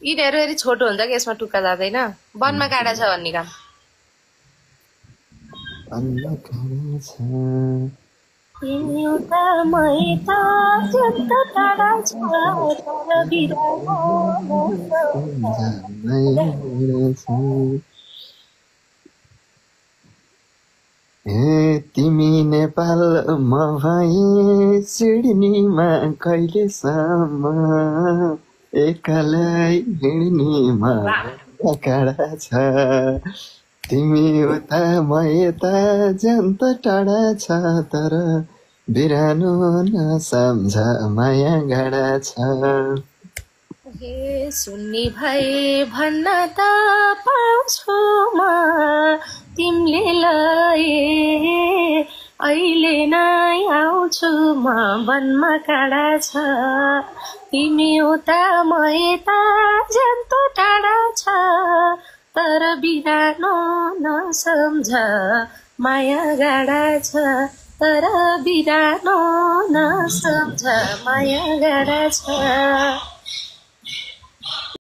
यिनीहरू यदि छोटो हुन्छ कि यसमा टुक्का जाँदैन वनमा काँडा छ भन्ने काम वनमा काँडा छ तिमी उता म यता जन्त टाढा छ तर बिरानो सम्झनामा गाडा छ हे तिमी नेपाल म भएँ सिडनीमा कहिलेसम्म एक्लै हिँड्नेमा काँडा छ तिमी उता म यता जन्त टाढा छ तर बिरानो नसम्झ माया गाडा छ हे सुन्नी भए भन्न त पाउँछु म तिमीले लए अहिले नै आउँछु म वनमा काँडा छ तिमी उता म यता जन्त टाढा छ तर बिरानो नसम्झ माया गाडा छ तर बिरानो नसम्झ माया गाडा छ